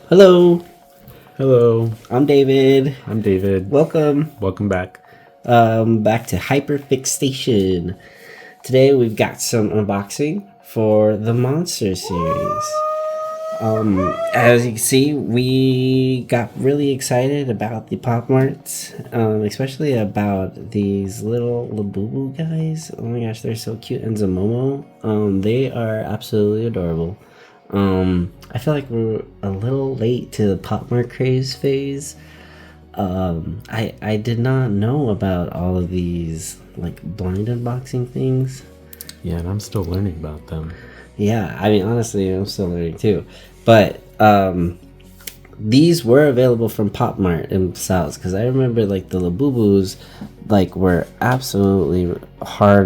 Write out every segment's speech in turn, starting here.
Hello, Hello, I'm David. I'm David. Welcome Welcome back. back to Hyperfixation. Today we've got some unboxing for the Monster series. As you can see, we got really excited about the POPMART, especially about these little Labubu guys. Oh my gosh, they're so cute. And Zamomo, they are absolutely adorable. I feel like we're a little late to the POPMART craze phase. I did not know about all of these like blind unboxing things. Yeah, and I'm still learning about them. Yeah, I mean, honestly, I'm still learning too. But these were available from PopMart themselves because I remember like the Labubus like were absolutely hard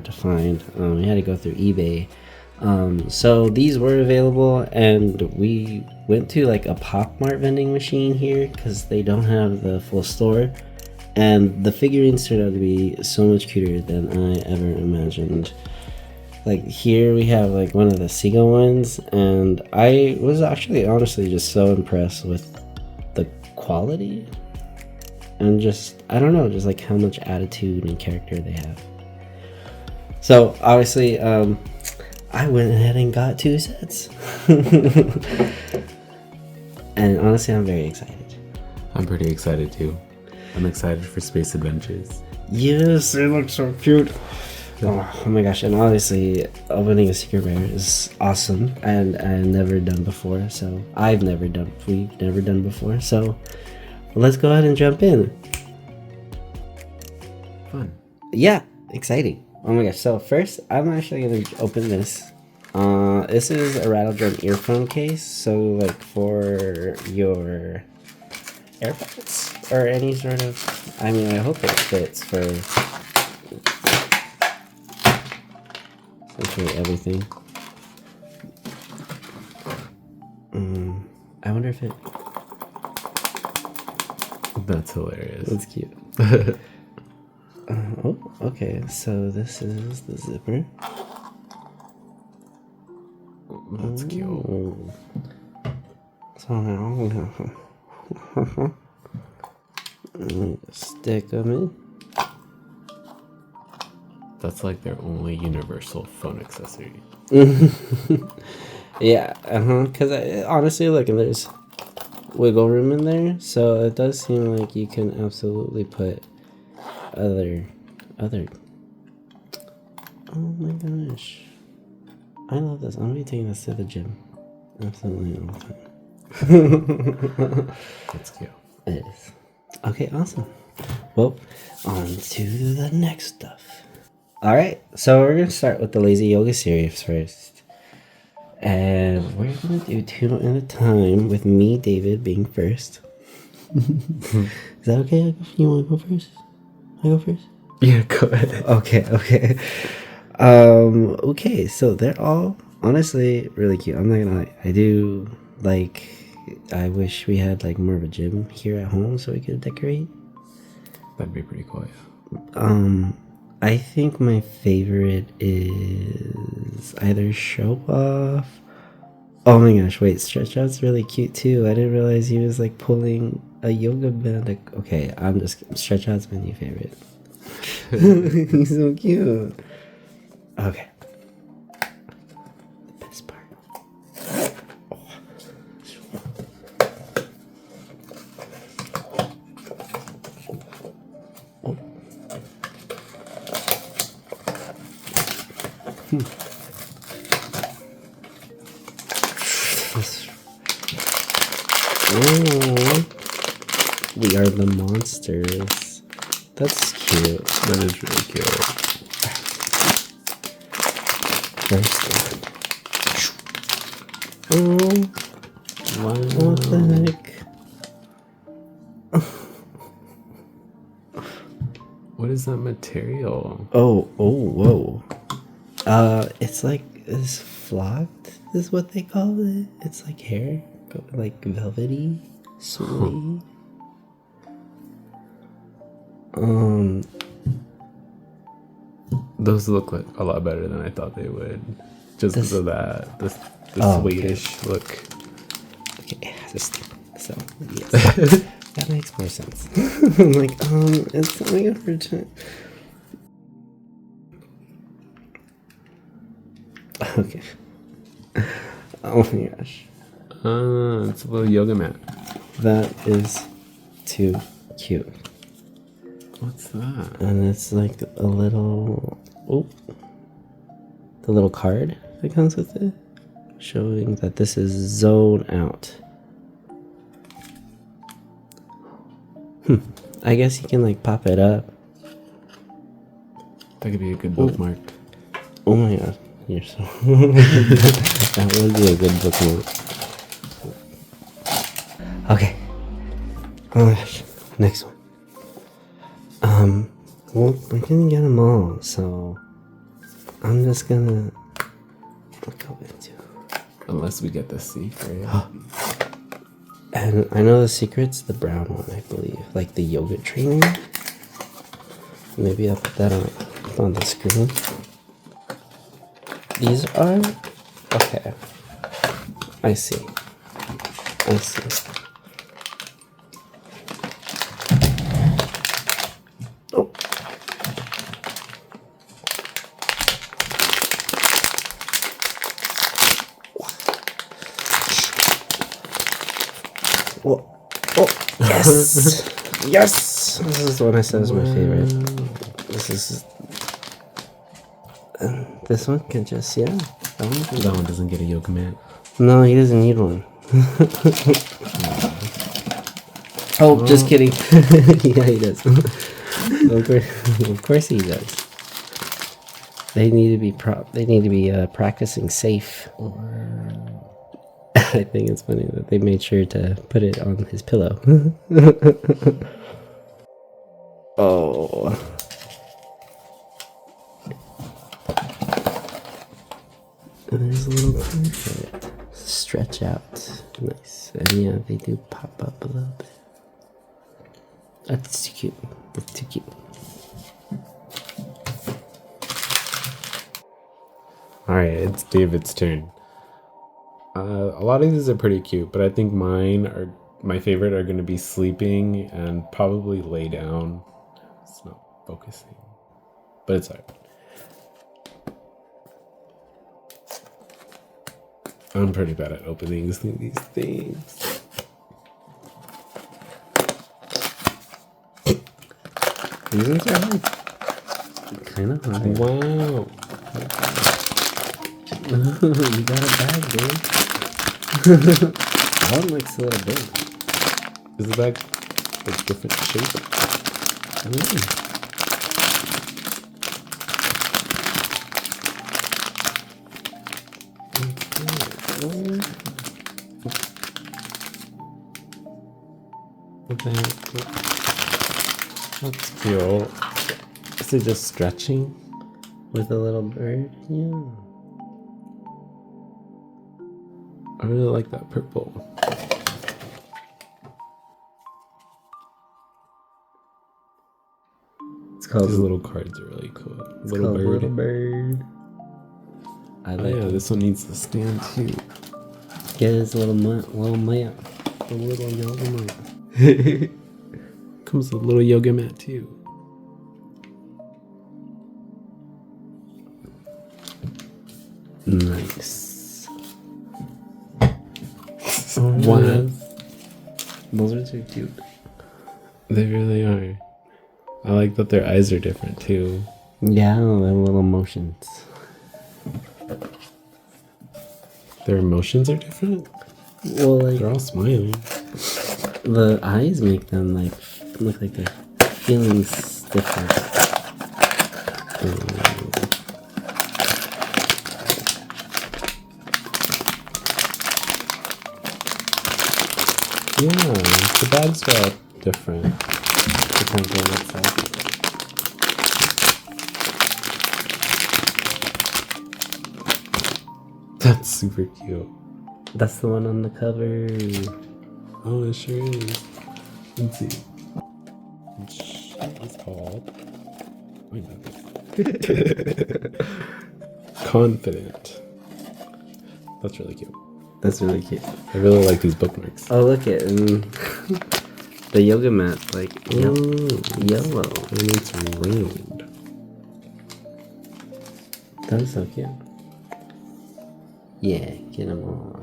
to find. We had to go through eBay. So these were available, and we went to like a PopMart vending machine here because they don't have the full store. And the figurines turned out to be so much cuter than I ever imagined. Like here we have like one of the Sega ones, and I was actually honestly just so impressed with the quality and just I don't know, just like how much attitude and character they have. So obviously I went ahead and got 2 sets. And honestly I'm very excited. I'm pretty excited too. I'm excited for Space Adventures. Yes, they look so cute. Oh my gosh, and obviously opening a secret rare is awesome and never done before, so we've never done before, so let's go ahead and jump in. Fun. Yeah, exciting. Oh my gosh, so first I'm actually gonna open this. This is a rattle drum earphone case, so like for your AirPods or any sort of, I mean I hope it fits for essentially everything. I wonder if it... That's hilarious. That's cute. Oh, okay. So this is the zipper. That's cute. Oh. So now stick them in. That's like their only universal phone accessory. Yeah, because honestly, look, and there's wiggle room in there, so it does seem like you can absolutely put other. Oh my gosh, I love this. I'm gonna be taking this to the gym, absolutely all the time. That's cute. It is. Okay, awesome. Well, on to the next stuff. Alright, so we're going to start with the Lazy Yoga series first. And we're going to do 2 at a time with me, David, being first. Is that okay? You want to go first? I go first? Yeah, go ahead. Okay. Okay, so they're all honestly really cute. I'm not gonna lie. I do like, I wish we had like more of a gym here at home so we could decorate. That'd be pretty cool, yeah. I think my favorite is either Show Off. Oh my gosh, wait, Stretch Out's really cute too. I didn't realize he was like pulling a yoga band. Like, okay, Stretch Out's my new favorite. He's so cute. Okay. The best part. Oh, we are the monsters. That's cute. That is really cute. First one. Oh, Wow. what the heck? What is that material? Oh, whoa. It's like this flocked is what they call it. It's like hair, like velvety, soy. Those look like a lot better than I thought they would. Just because of that, this Oh, Swedish look. Okay, system. So yes, that makes more sense. I'm like, it's something over time. Okay. Oh my gosh. It's a little yoga mat. That is too cute. What's that? And it's like a little, the little card that comes with it, showing that this is zone out. I guess you can like pop it up. That could be a good bookmark. Oh my god, you're so. That would be a good bookmark. Okay. Oh my gosh. Next one. Well, we're gonna get them all, so I'm just gonna go into. Unless we get the secret. And I know the secret's the brown one, I believe, like the yoga trainer. Maybe I'll put that on the screen. These are okay. I see. Oh. Oh, yes! Yes! This is the one I said is my favorite. This one can just, yeah. That one doesn't get a yoga mat. No, he doesn't need one. Oh, just kidding. Yeah, he does. Of course he does. They need to be practicing safe. I think it's funny that they made sure to put it on his pillow. Oh. And there's a little card for it. Stretch out. Nice. And yeah, they do pop up a little bit. That's too cute. That's too cute. Alright, it's David's turn. A lot of these are pretty cute, but I think my favorite are going to be sleeping and probably lay down. It's not focusing, but it's alright. I'm pretty bad at opening these things. These ones are hard. Kind of hard. Wow. You got a bag, dude. That one looks a little big. Is the bag a different shape? I don't know. That's cute. Is it just stretching? With a little bird? Yeah. I really like that purple. It's called These little cards are really cool. Little called bird. Little Bird. I like Yeah, it. this one needs to stand too. Get his little map. The little yoga mat. Comes with a little yoga mat too. Nice. Wow. Those are too cute. They really are. I like that their eyes are different too. Yeah, they have little motions. Their emotions are different? Well, like They're all smiling. the eyes make them like look like they're feeling different. Yeah, the bags are all different. Depends on what's like. That's super cute. That's the one on the cover. Oh, it sure is. Let's see. It's called. I know this. Confident. That's really cute. That's really cute. I really like these bookmarks. Oh, look at the yoga mat, like yellow. And it's round. That's so cute. Yeah, get them all.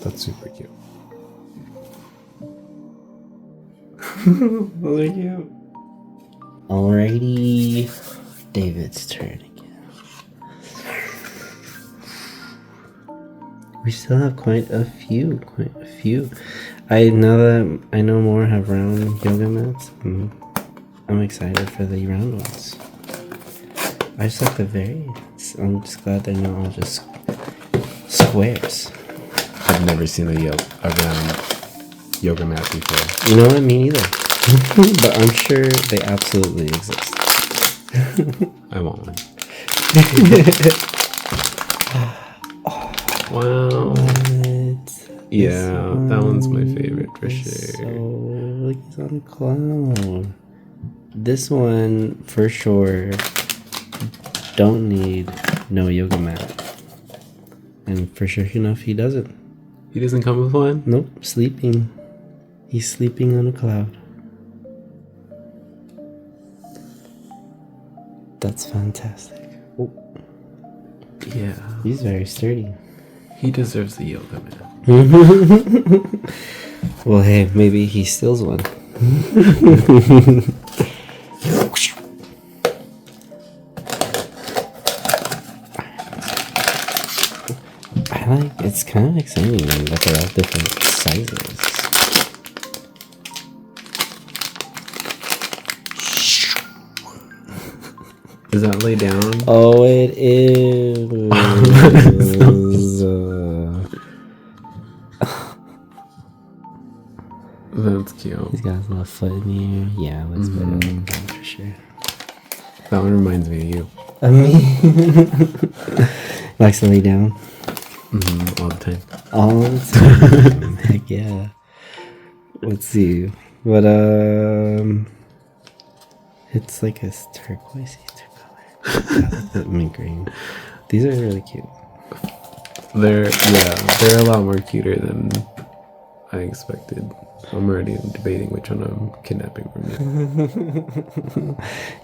That's super cute. Those are cute. Alrighty, David's turn again. We still have quite a few. I know more have round yoga mats. I'm excited for the round ones. I just like the variants. I'm just glad they're not all just squares. I've never seen a round yoga mat before. You know what? Me either. But I'm sure they absolutely exist. I want one. Wow. What? Yeah, that one's my favorite for sure. So, like he's on a cloud. This one, for sure, don't need no yoga mat. And for sure enough, he doesn't. He doesn't come with one? Nope, sleeping. He's sleeping on a cloud. That's fantastic. Oh. Yeah. He's very sturdy. He deserves the yoga mat. Well, hey, maybe he steals one. It's kind of exciting that they're all different sizes. Is that lay down? Oh, it is. That's cute. He's got his little foot in here. Yeah, let's put it on for sure. That one reminds me of you. Of me? Likes to lay down. All the time. All the time. Heck yeah. Let's see. But it's like a turquoise color. Mint green. These are really cute. They're a lot more cuter than I expected. I'm already debating which one I'm kidnapping from you.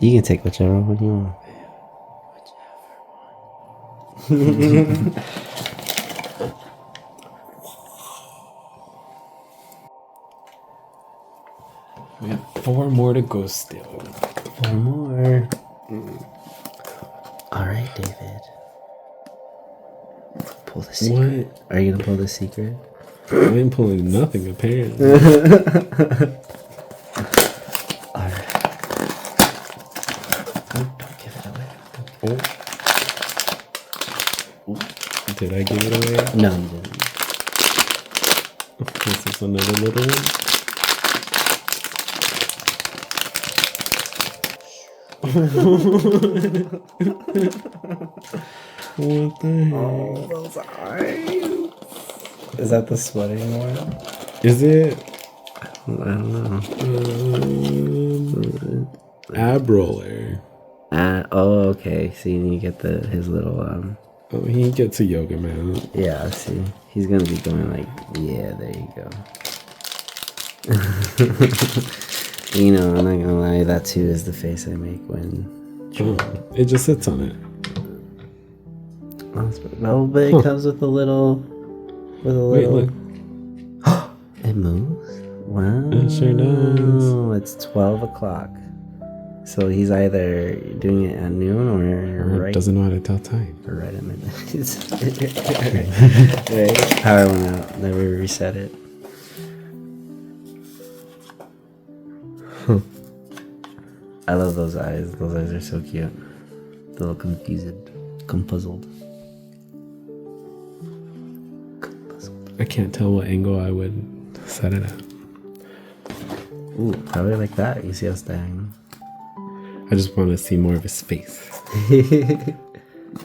You can take whichever one you want. We have 4 more to go still. 4 more. Alright, David. Pull the secret. What? Are you gonna pull the secret? I ain't pulling nothing, apparently. Alright. Oh, don't give it away. Oh. Did I give it away? No, you didn't. This is another little one. What the heck? Oh, those eyes. Is that the sweating one? Is it? I don't know. Ab roller. Oh, okay. See, you get his little Oh, he gets a yoga mat. Yeah, see, he's gonna be going like, yeah, there you go. You know, I'm not gonna lie, that too is the face I make when. Oh, it just sits on it. No, but it comes with a little. Wait, look. It moves. Wow. It sure does. It's 12 o'clock. So he's either doing it at noon or right. Doesn't know how to tell time. Or right at midnight. Right? Power went out. Never reset it. I love those eyes. Those eyes are so cute. A little compuzzled. I can't tell what angle I would set it at. Ooh, probably like that. You see us dying. I just want to see more of his face.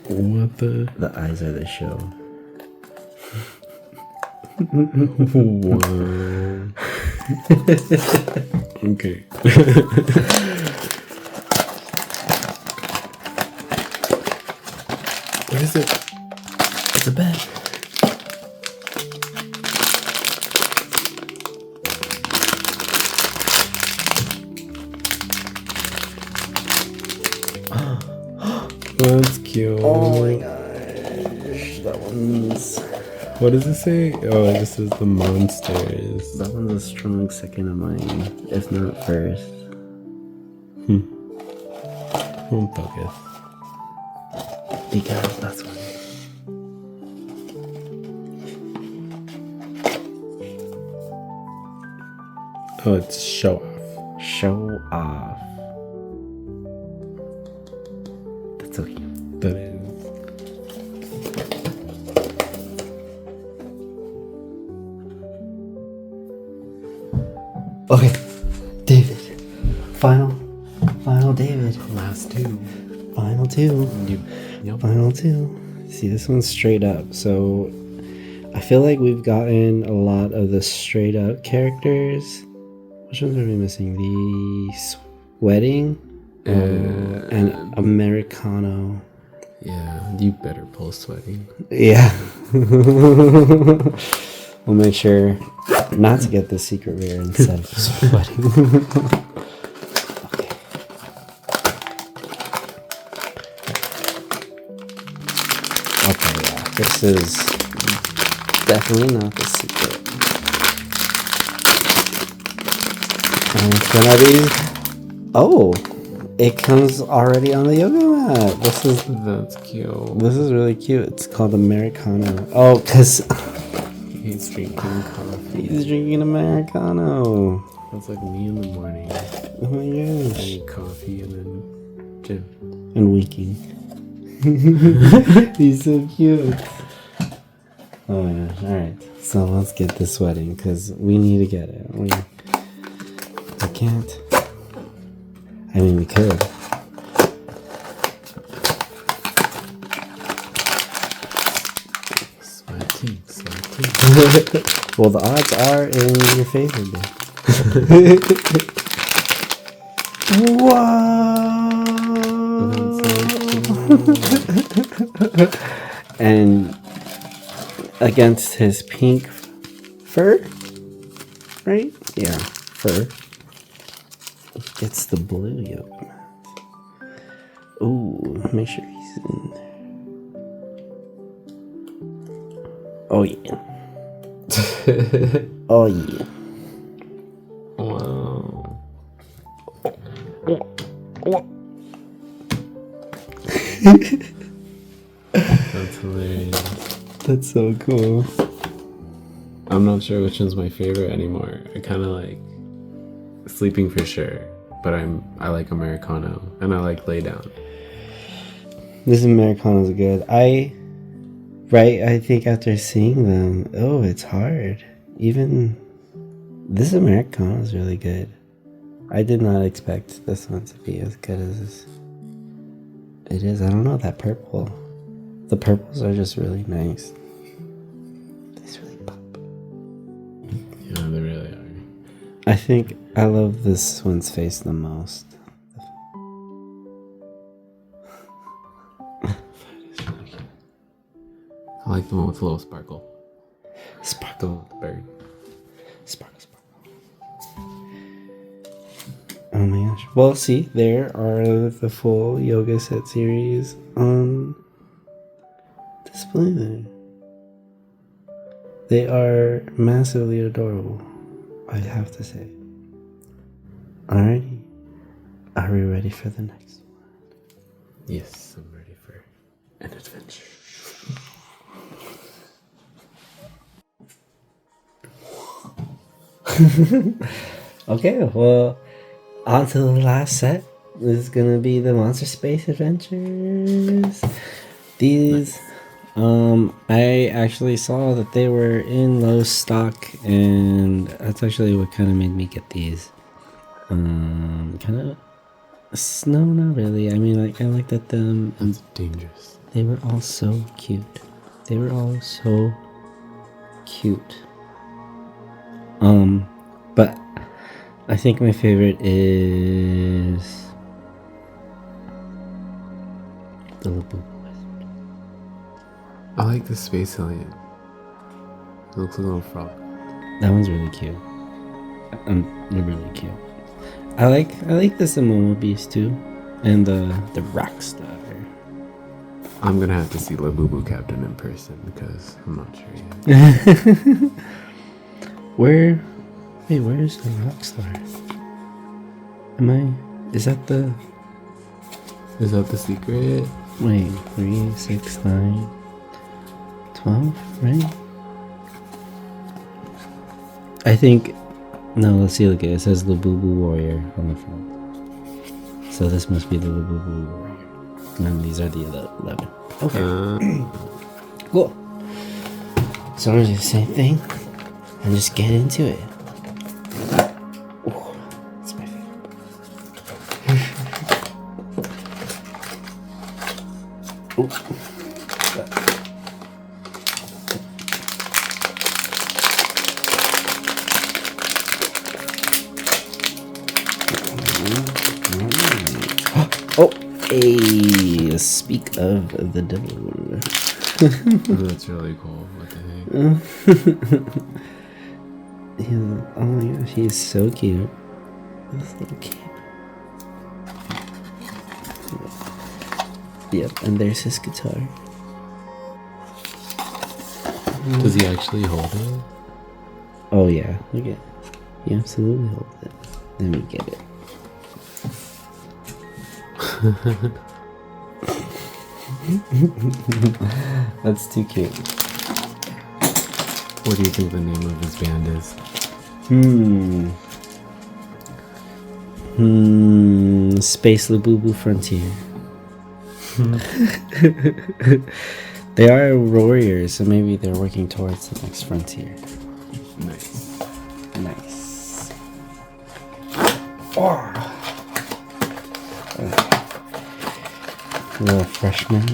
What the? The eyes are the show. Wow. Okay. cute. Oh my gosh. That one's... What does it say? Oh, this is the monsters. That one's a strong second of mine, if not first. Won't focus. Because that's one. Oh, it's show off. Show off. That's so cute. That is. Okay, David. Final David. Last two. Final two. Yep. Final two. See, this one's straight up. So I feel like we've gotten a lot of the straight up characters. Which ones are we missing? The wedding and Americano. Yeah, you better pull sweating. Yeah. We'll make sure not to get the secret rare instead of sweating. Okay. Okay, yeah. This is definitely not the secret. And it's gonna be... Oh! It comes already on the yoga mat. That's cute. This is really cute. It's called Americano. Oh, because... He's drinking coffee. He's drinking Americano. That's like me in the morning. Oh my I gosh. eat coffee and then gym. And weaking. He's so cute. Oh my gosh. Alright. So let's get this wedding because we need to get it. We can't. I mean, we could. Sweating. Well, the odds are in your favor, dude. Wow. And against his pink fur, right? Yeah, fur. Gets the blue yoke mat. Ooh, make sure he's in there. Oh yeah. Oh yeah. Wow. That's hilarious. That's so cool. I'm not sure which one's my favorite anymore. I kind of like sleeping for sure, but I like Americano and I like lay down. This Americano's good. I think after seeing them, oh, it's hard. Even this Americano is really good. I did not expect this one to be as good as it is. I don't know, that purple. The purples are just really nice. These really pop. Yeah, they really are. I think I love this one's face the most. I like the one with a little sparkle. Sparkle. The bird. Sparkle. Oh my gosh. Well, see, there are the full yoga set series on display there. They are massively adorable, I have to say. Alrighty. Are we ready for the next one? Yes, I'm ready for an adventure. Okay, well, on to the last set. This is gonna be the Monster Space Adventures. These, I actually saw that they were in low stock, and that's actually what kind of made me get these. Kind of, no, not really. I mean, like, I looked at them, and That's dangerous. they were all so cute. They were all so cute. But I think my favorite is the Labubu Wizard. I like the space alien. It looks like a little frog. That one's really cute. They're really cute. I like the Samoa Beast too, and the rock star. I'm gonna have to see Labubu Captain in person because I'm not sure yet. Where? Wait, where's the Rockstar? Is that the... Is that the secret? Wait, 3, 6, 9, 12, right? I think... No, let's see, look, it says Labubu Warrior on the front. So this must be the Labubu Warrior. And then these are the 11. Okay. Cool. So I'm gonna do the same thing and just get into it. Ooh, that's my favorite. Ooh. Oh, hey, speak of the devil. Oh, that's really cool. What the heck? Oh my gosh, he's so cute. This little cape. Yep, and there's his guitar. Does he actually hold it? Oh yeah, look at. He absolutely holds it. Let me get it. That's too cute. What do you think the name of his band is? Space Labubu Frontier. They are warriors, so maybe they're working towards the next frontier. Nice. Nice. Oh. Little freshman.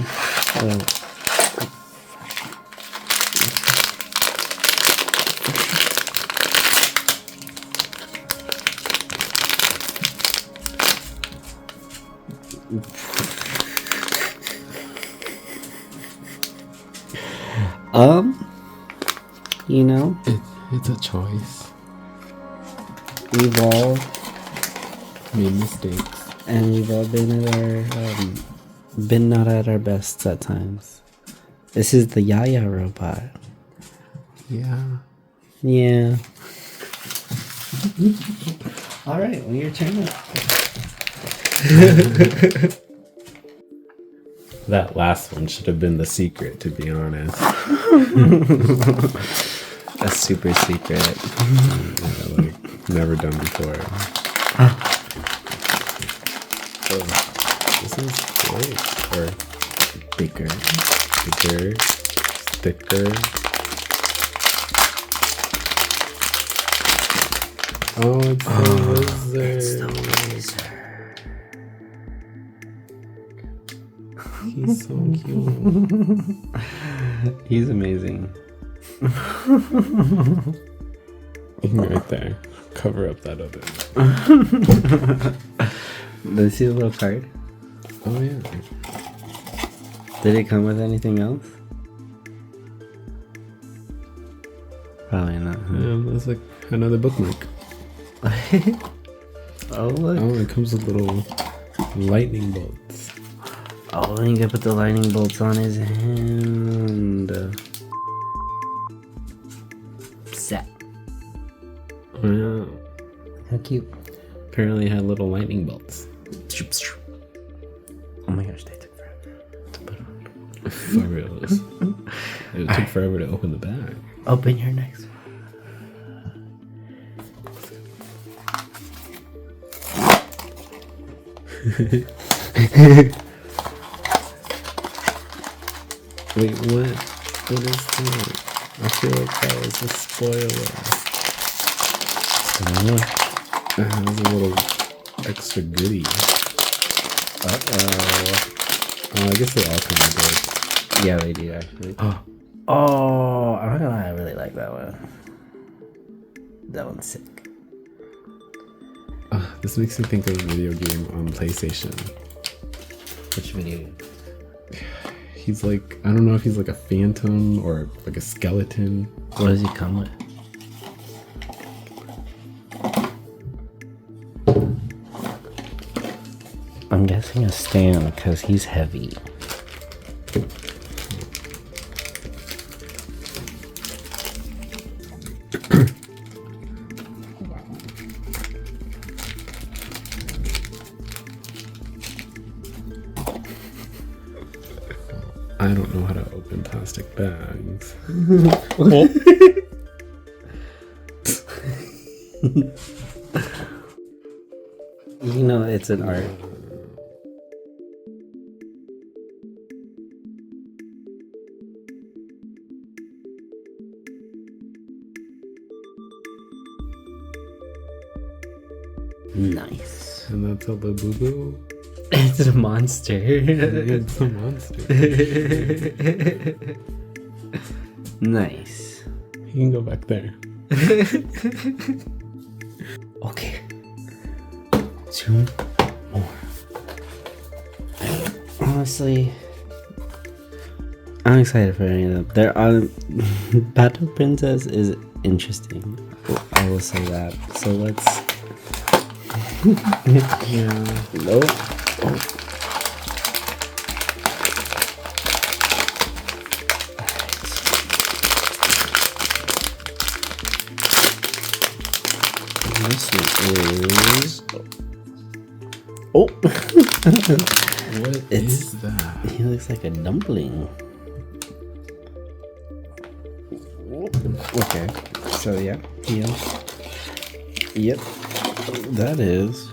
You know, it's a choice. We've all made mistakes, and we've all been at our been not at our best at times. This is the Yaya robot. Yeah. Yeah. All right, well, your turn. That last one should have been the secret, to be honest. A super secret. Yeah, like, never done before. Oh, this is great. Or Bigger. Thicker. Oh, it's the wizard. He's so cute. He's amazing. Right there. Cover up that other. Let's see the little card. Oh yeah. Did it come with anything else? Probably not. Huh? Yeah, that's like another bookmark. Oh look. Oh, it comes with little lightning bolts. Oh, then you can put the lightning bolts on his hand. Set. Oh, yeah. How cute. Apparently it had little lightning bolts. Oh my gosh, they took forever to put on. For real. It took forever to open the bag. Open your next one. Wait, what? What is that? I feel like that was a spoiler. It has a little extra goodie. Oh, I guess they all come with it. Yeah, they do actually. Oh, I'm not gonna lie, I really like that one. That one's sick. This makes me think of a video game on PlayStation. Which video game? He's like, I don't know if he's like a phantom or like a skeleton. What does he come with? I'm guessing a stand because he's heavy. I don't know how to open plastic bags. You know, it's an art. Nice. And that's a Labubu. It's a monster. It's a monster. Nice. You can go back there. Okay. 2 more. Honestly, I'm excited for any of them. There are Battle Princess is interesting. I will say that. So let's. Yeah. Nope. This one is. Oh! What is that? He looks like a dumpling. Okay. So, yeah. Yep. That is.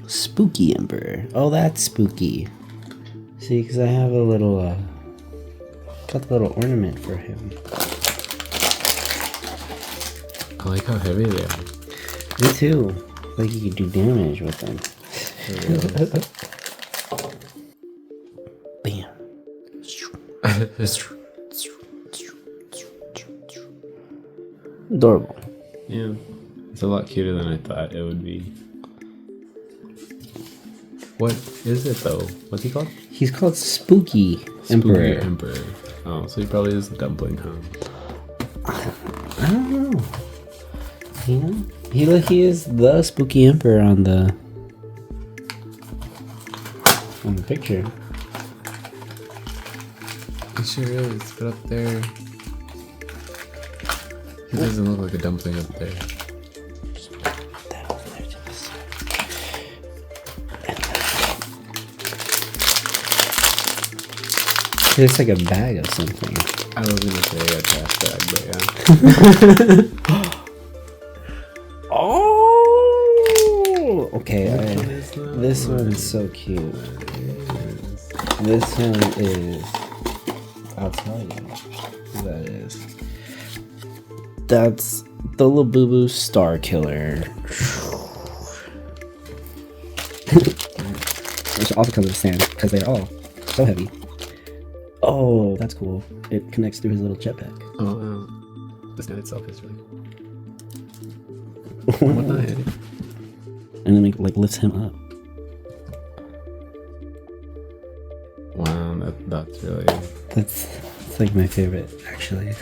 Spooky Emperor. Oh, that's spooky. See, because I have a little, got the little ornament for him. I like how heavy they are. Me too. Like you could do damage with them. Bam. Adorable. Yeah. It's a lot cuter than I thought it would be. What is it though? What's he called? He's called Spooky Emperor. Spooky Emperor. Oh, so he probably is a dumpling, huh? I don't know. You know, he is the Spooky Emperor on the picture. He sure is, but up there, he doesn't look like a dumpling up there. That over there to the side. It looks like a bag of something. I was gonna say a trash bag, but yeah. Oh, okay. This one's so cute. This one is. I'll tell you who that is. That's the Labubu Star Killer. Which also comes with a stand because they're all so heavy. Oh, that's cool. It connects through his little jetpack. Oh, the stand itself is really cool. What the heck? And then it like lifts him up. Wow, that's really. That's like my favorite, actually.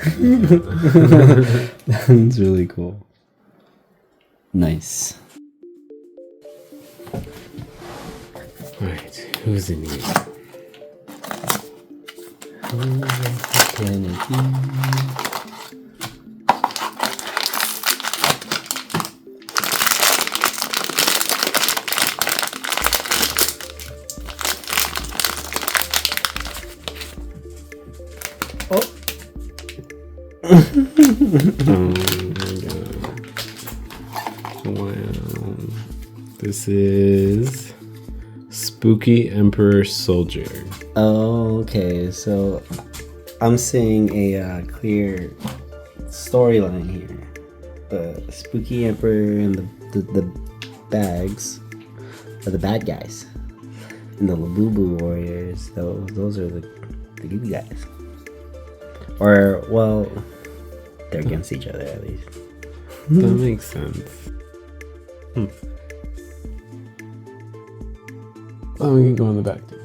That's really cool. Nice. Alright, who's in here? Oh. Oh my god. Wow. This is Spooky Emperor Soldier. Oh, okay. So I'm seeing a clear storyline here. The Spooky Emperor and the bags are the bad guys. And the Labubu warriors, those are the good guys. Or, well, they're against each other at least. That makes sense. Oh, we can go on the back too.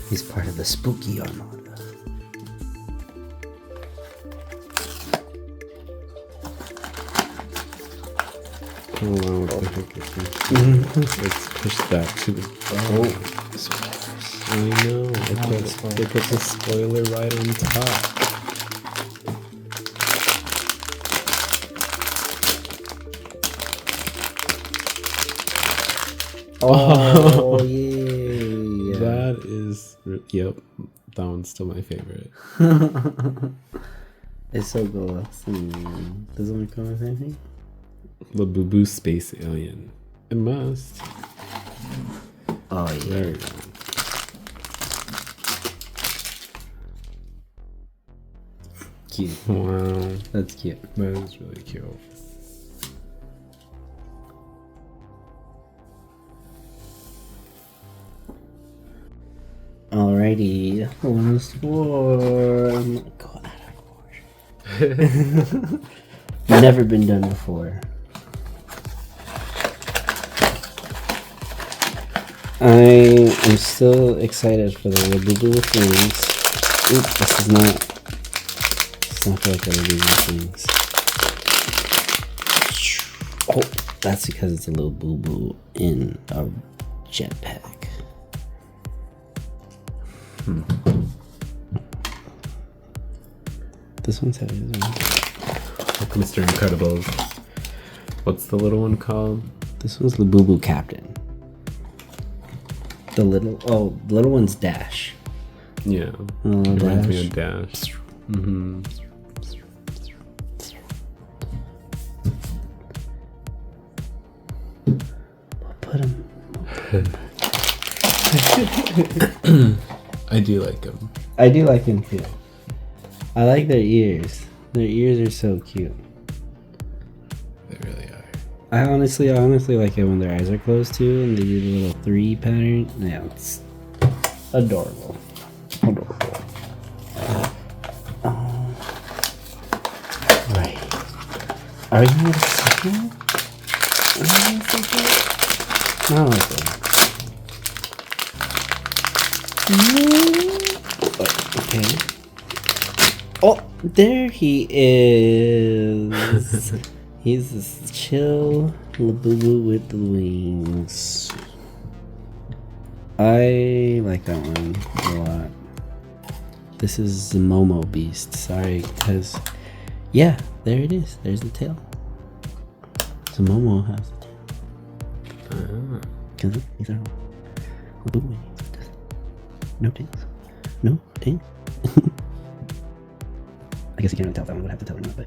He's part of the Spooky Armada. Oh, wow, what the heck is this? Let's push that to the. Oh, I know. They put the spoiler right on top. oh yay! Yep, that one's still my favorite. It's so cool. Does it come with anything? Labubu Space Alien. It must. Oh yeah. There we go. Cute. Wow, That's cute. that is really cute. Alrighty. Last four. I'm gonna go out of order. Never been done before. I am still excited for the Labubu things. Oop, this is not. It's not like the Labubu things. Oh, that's because it's a little boo boo in a jetpack. This one's heavy. Like Mr. Incredible. What's the little one called? This one's Labubu Captain. The little one's Dash. Yeah. Oh, It reminds Dash. me of Dash. Mm-hmm. Put him. I do like them. I do like him too. I like their ears. Their ears are so cute. They really are. I honestly like it when their eyes are closed too, and they do the little 3 pattern. Yeah, it's adorable. Adorable. Right. Are you gonna sit here? No, okay. Okay. Oh, there he is. He's this chill Labubu with the wings. I like that one a lot. This is the Momo Beast. Sorry, because yeah, there it is. There's the tail. So Momo has the tail. Because these are Labubu wings. No tails. No tails. I guess you can't really tell if that one would have to tell or not, but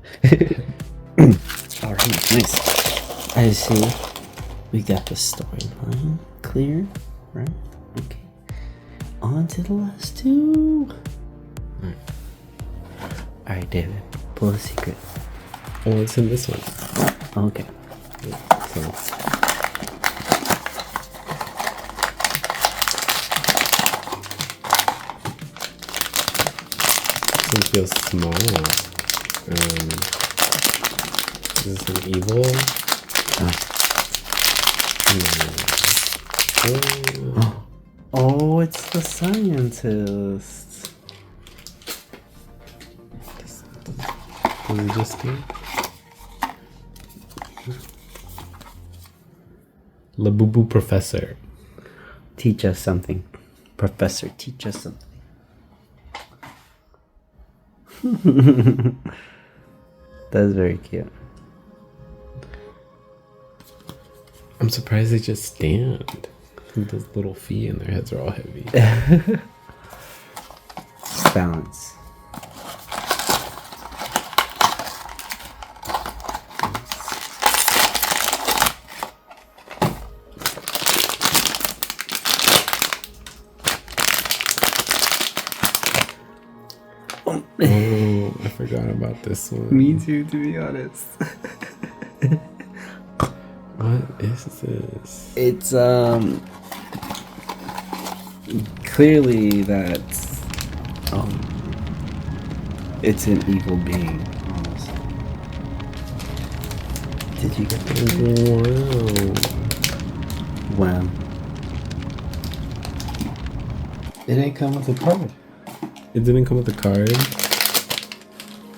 alright, nice. I see we got the storyline clear, right? Okay. On to the last 2. Alright, David, pull a secret. Oh, it's in this one. Okay. So it feels small. Is this an evil? Oh, it's the scientist. What did we just do? Labubu Professor. Teach us something. Professor, teach us something. That's very cute. I'm surprised they just stand. With those little feet and their heads are all heavy. Balance. Oh, I forgot about this one. Me too, to be honest. What is this? It's clearly that's it's an evil being almost. Did you get that? Wow. Wow. It didn't come with a card. It didn't come with a card?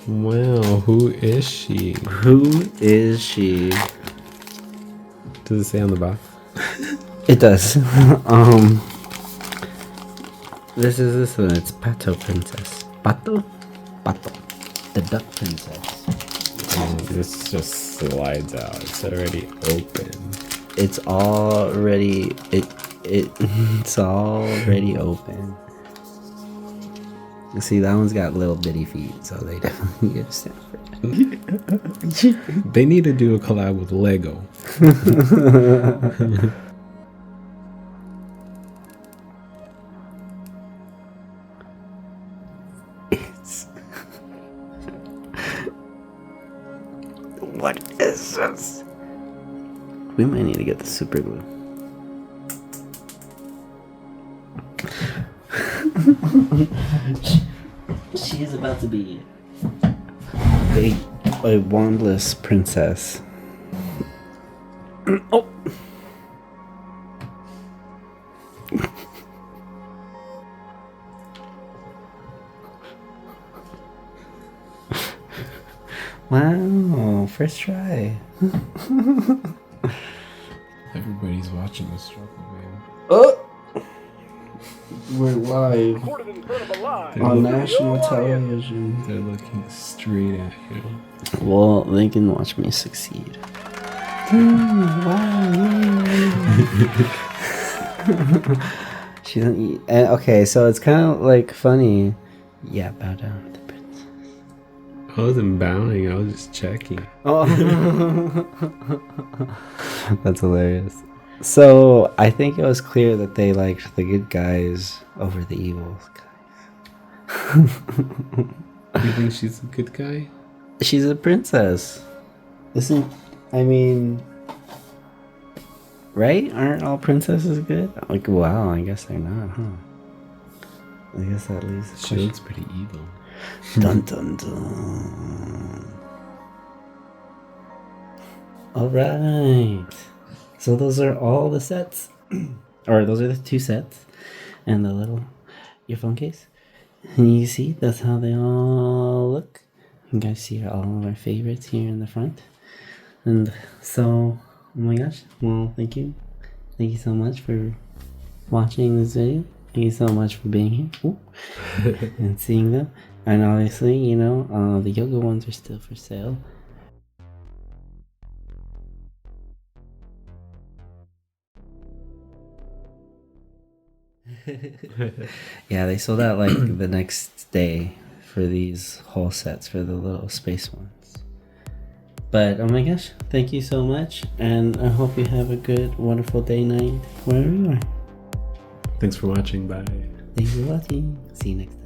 Wow, who is she? Who is she? Does it say on the box? It does. This is this one. It's Pato Princess. Pato? Pato. The duck princess. Oh, this just slides out. It's already open. It's already it's already open. See, that one's got little bitty feet, so they definitely need a stand for it. They need to do a collab with Lego. What is this? We might need to get the super glue. She is about to be a wandless princess. Oh! Wow, first try. Everybody's watching the struggle, man. Oh! We're live on national television. They're looking straight at you. Well, they can watch me succeed. Wow! She doesn't eat. And, okay, so it's kind of like funny. Yeah, bow down. I wasn't bowing, I was just checking. Oh, that's hilarious. So I think it was clear that they liked the good guys over the evil guys. You think she's a good guy? She's a princess, isn't? I mean, right? Aren't all princesses good? Like, wow, I guess they're not, huh? I guess that leaves the She question. looks pretty evil. Dun dun dun. All right. So those are all the sets, or those are the 2 sets, and the little earphone case. And you see, that's how they all look. You guys see all of our favorites here in the front. And so, oh my gosh, well, thank you. Thank you so much for watching this video. Thank you so much for being here. Ooh. And seeing them. And obviously, you know, the yoga ones are still for sale. Yeah, they sold out like the next day for these whole sets for the little space ones. But oh my gosh, thank you so much, and I hope you have a good, wonderful day, night, wherever you are. Thanks for watching. Bye. Thanks for watching. See you next time.